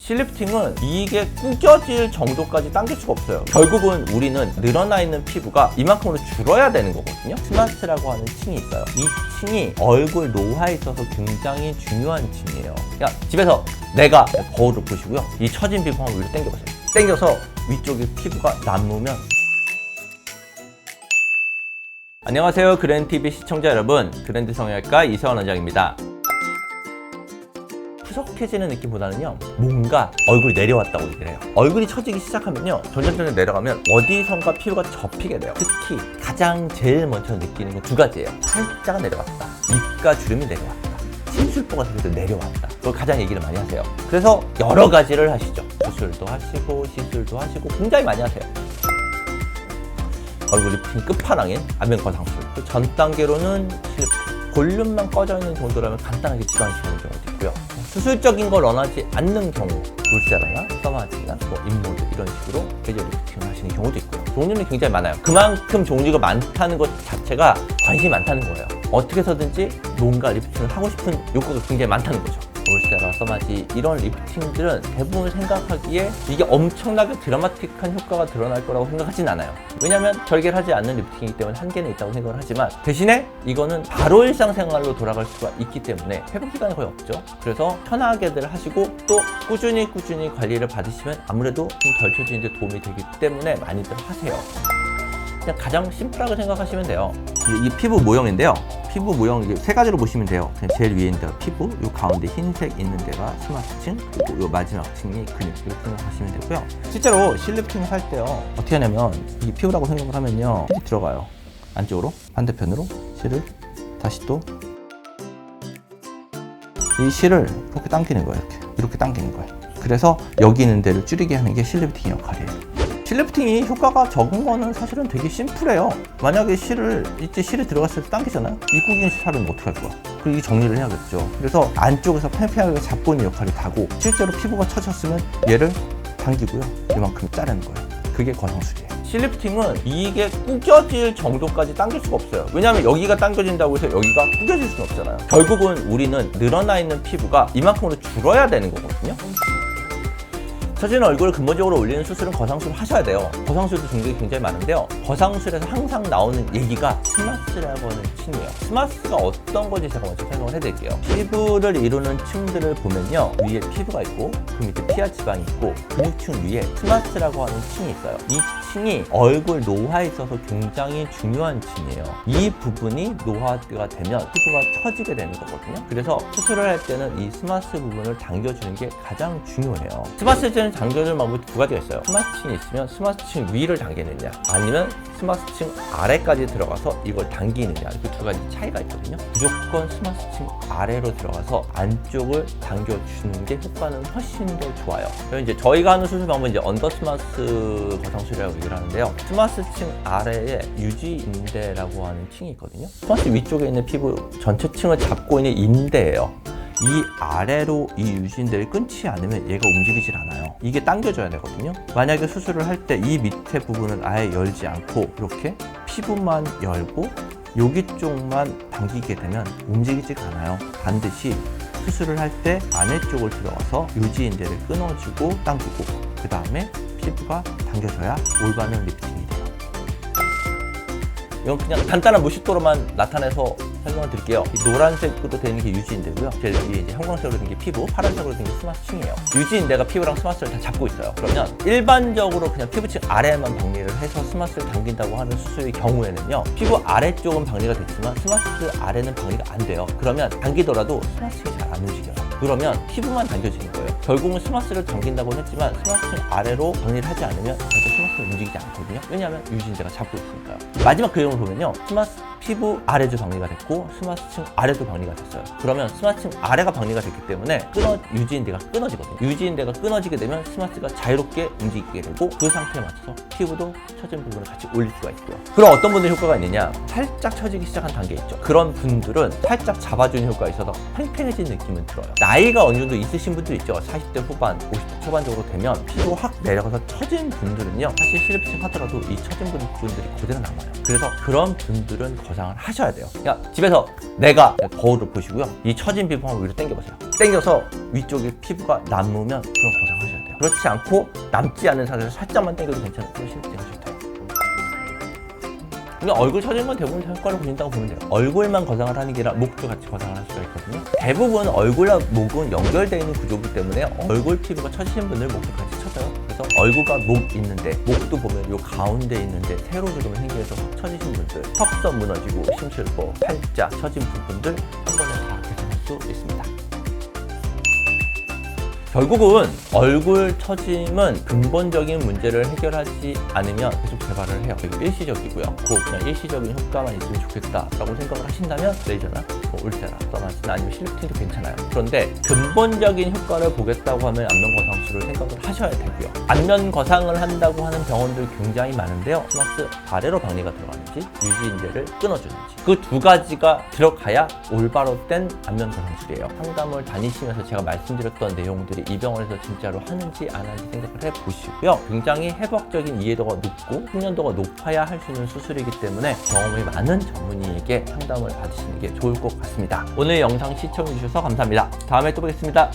실리프팅은 이게 구겨질 정도까지 당길 수가 없어요. 결국은 우리는 늘어나 있는 피부가 이만큼으로 줄어야 되는 거거든요. 스마스라고 하는 층이 있어요. 이 층이 얼굴 노화에 있어서 굉장히 중요한 층이에요. 그냥 집에서 내가 거울을 보시고요. 이 처진 피부 한번 위로 당겨보세요. 당겨서 위쪽에 피부가 남으면 안녕하세요. 그랜TV 시청자 여러분, 그랜드 성형외과 이세원 원장입니다. 푸석해지는 느낌보다는요, 뭔가 얼굴이 내려왔다고 얘기를 해요. 얼굴이 처지기 시작하면요, 점점 내려가면 어디선가 피부가 접히게 돼요. 특히 가장 제일 먼저 느끼는 건 두 가지예요. 살짝 내려왔다, 입가 주름이 내려왔다, 심술보가 그래도 내려왔다. 그걸 가장 얘기를 많이 하세요. 그래서 여러 가지를 하시죠. 수술도 하시고 시술도 하시고 굉장히 많이 하세요. 얼굴 리프팅 끝판왕인 안면 거상술. 그 전 단계로는 실리프팅. 볼륨만 꺼져 있는 정도라면 간단하게 지방시키는 경우도 있고요. 수술적인 걸 원하지 않는 경우, 울세라나 써마지나 인모드 이런 식으로 계절 리프팅을 하시는 경우도 있고요. 종류는 굉장히 많아요. 그만큼 종류가 많다는 것 자체가 관심이 많다는 거예요. 어떻게 해서든지 뭔가 리프팅을 하고 싶은 욕구가 굉장히 많다는 거죠. 울세라, 써마지 이런 리프팅들은 대부분 생각하기에 이게 엄청나게 드라마틱한 효과가 드러날 거라고 생각하진 않아요. 왜냐면 절개를 하지 않는 리프팅이기 때문에 한계는 있다고 생각을 하지만, 대신에 이거는 바로 일상생활로 돌아갈 수가 있기 때문에 회복 기간이 거의 없죠. 그래서 편하게들 하시고 또 꾸준히 관리를 받으시면 아무래도 좀 덜 처지는데 도움이 되기 때문에 많이들 하세요. 그냥 가장 심플하게 생각하시면 돼요. 이 피부 모형인데요. 피부 모형 이게 세 가지로 보시면 돼요. 그냥 제일 위에 있는 데가 피부, 요 가운데 흰색 있는 데가 스마스층, 그리고 요 마지막 층이 근육, 이렇게 생각하시면 되고요. 실제로 실리프팅을 할 때요, 어떻게 하냐면 이 피부라고 생각을 하면요, 실이 들어가요. 안쪽으로, 반대편으로 실을 다시 또 이 실을 이렇게 당기는 거예요. 이렇게 당기는 거예요. 그래서 여기 있는 데를 줄이게 하는 게 실리프팅 역할이에요. 실리프팅이 효과가 적은 거는 사실은 되게 심플해요. 만약에 실이 들어갔을 때 당기잖아요. 입구긴 살은 어떻게 할 거야? 그리고 이 정리를 해야겠죠. 그래서 안쪽에서 팽팽하게 잡고 있는 역할이 다고, 실제로 피부가 처졌으면 얘를 당기고요, 이만큼 자르는 거예요. 그게 거상술이에요. 실리프팅은 이게 구겨질 정도까지 당길 수가 없어요. 왜냐하면 여기가 당겨진다고 해서 여기가 구겨질 수는 없잖아요. 결국은 우리는 늘어나 있는 피부가 이만큼으로 줄어야 되는 거거든요. 처진 얼굴을 근본적으로 올리는 수술은 거상술을 하셔야 돼요. 거상술도 종류가 굉장히 많은데요, 거상술에서 항상 나오는 얘기가 스마스라고 하는 층이에요. 스마스가 어떤 건지 제가 먼저 설명을 해드릴게요. 피부를 이루는 층들을 보면요, 위에 피부가 있고 그 밑에 피하 지방이 있고 근육층 위에 스마스라고 하는 층이 있어요. 이 층이 얼굴 노화에 있어서 굉장히 중요한 층이에요. 이 부분이 노화가 되면 피부가 처지게 되는 거거든요. 그래서 수술을 할 때는 이 스마스 부분을 당겨주는 게 가장 중요해요. 스마스는 당겨주는 방법이 두 가지가 있어요. 스마스층이 있으면 스마스층 위를 당기느냐, 아니면 스마스층 아래까지 들어가서 이걸 당기느냐, 그 두 가지 차이가 있거든요. 무조건 스마스층 아래로 들어가서 안쪽을 당겨주는 게 효과는 훨씬 더 좋아요. 그래서 이제 저희가 하는 수술 방법은 이제 언더 스마스 거상술이라고 얘기를 하는데요, 스마스층 아래에 유지인대라고 하는 층이 있거든요. 스마스 위쪽에 있는 피부 전체 층을 잡고 있는 인대예요. 이 아래로 이 유지인대를 끊지 않으면 얘가 움직이질 않아요. 이게 당겨줘야 되거든요. 만약에 수술을 할 때 이 밑에 부분은 아예 열지 않고 이렇게 피부만 열고 여기 쪽만 당기게 되면 움직이지가 않아요. 반드시 수술을 할 때 안에 쪽을 들어가서 유지인대를 끊어주고 당기고 그 다음에 피부가 당겨져야 올바른 리프팅이 돼요. 이건 그냥 간단한 무식도로만 나타내서 설명을 드릴게요. 이 노란색으로 되는 게 유지인대고요. 제일 위에 이제 형광색으로 된 게 피부, 파란색으로 된 게 스마스층이에요. 유지인대가 피부랑 스마스를 다 잡고 있어요. 그러면 일반적으로 그냥 피부층 아래에만 박리를 해서 스마스를 당긴다고 하는 수술의 경우에는요, 피부 아래쪽은 박리가 됐지만 스마스 아래는 박리가 안 돼요. 그러면 당기더라도 스마스층이 잘 안 움직여요. 그러면 피부만 당겨지는 거예요. 결국은 스마스를 당긴다고 했지만 스마스층 아래로 박리를 하지 않으면 절대 스마스는 움직이지 않거든요. 왜냐하면 유지인대가 잡고 있으니까요. 마지막 그림을 보면요, 피부 아래도 박리가 됐고 스마스층 아래도 박리가 됐어요. 그러면 스마스층 아래가 박리가 됐기 때문에 유지인대가 끊어지거든요. 유지인대가 끊어지게 되면 스마스가 자유롭게 움직이게 되고 그 상태에 맞춰서 피부도 처진 부분을 같이 올릴 수가 있고요. 그럼 어떤 분들 효과가 있느냐, 살짝 처지기 시작한 단계 있죠. 그런 분들은 살짝 잡아주는 효과가 있어서 팽팽해진 느낌은 들어요. 나이가 어느 정도 있으신 분들 있죠. 40대 후반, 50대 초반적으로 되면 피부가 확 내려가서 처진 분들은요, 사실 실리프팅 하더라도 이 처진 분들이 그대로 남아요. 그래서 그런 분들은 거상을 하셔야 돼요. 그냥 집에서 내가 거울을 보시고요, 이 처진 피부 한번 위로 당겨보세요. 당겨서 위쪽에 피부가 남으면 그런 거상을 하셔야 돼요. 그렇지 않고 남지 않은 상태에서 살짝만 당겨도 괜찮아요. 실리프팅 하셔도 돼요. 그냥 얼굴 처지는 건 대부분 효과를 보신다고 보면 돼요. 얼굴만 거상을 하는 게 아니라 목도 같이 거상을 할 수가 있거든요. 대부분 얼굴과 목은 연결되어 있는 구조이기 때문에 얼굴 피부가 처지신 분들 목도 같이 처져요. 그래서 얼굴과 목 있는데, 목도 보면 요 가운데 있는데 세로주름이 생겨서 확 처지신 분들, 턱선 무너지고 심술보, 팔자 처진 부분들 한 번에 다 개선할 수 있습니다. 결국은 얼굴 처짐은 근본적인 문제를 해결하지 않으면 계속 재발을 해요. 이거 일시적이고요. 그냥 일시적인 효과만 있으면 좋겠다라고 생각을 하신다면 레이저나 울테라, 더마스나 아니면 실리프팅도 괜찮아요. 그런데 근본적인 효과를 보겠다고 하면 안면 거상술을 생각을 하셔야 되고요. 안면 거상을 한다고 하는 병원들 굉장히 많은데요. 스마스 아래로 박리가 들어가는지 유지인대를 끊어주는지 그 두 가지가 들어가야 올바로 된 안면 거상술이에요. 상담을 다니시면서 제가 말씀드렸던 내용들이 이 병원에서 진짜로 하는지 안 하는지 생각을 해보시고요. 굉장히 회복적인 이해도가 높고 숙련도가 높아야 할 수 있는 수술이기 때문에 경험이 많은 전문의에게 상담을 받으시는 게 좋을 것 같습니다. 오늘 영상 시청해주셔서 감사합니다. 다음에 또 뵙겠습니다.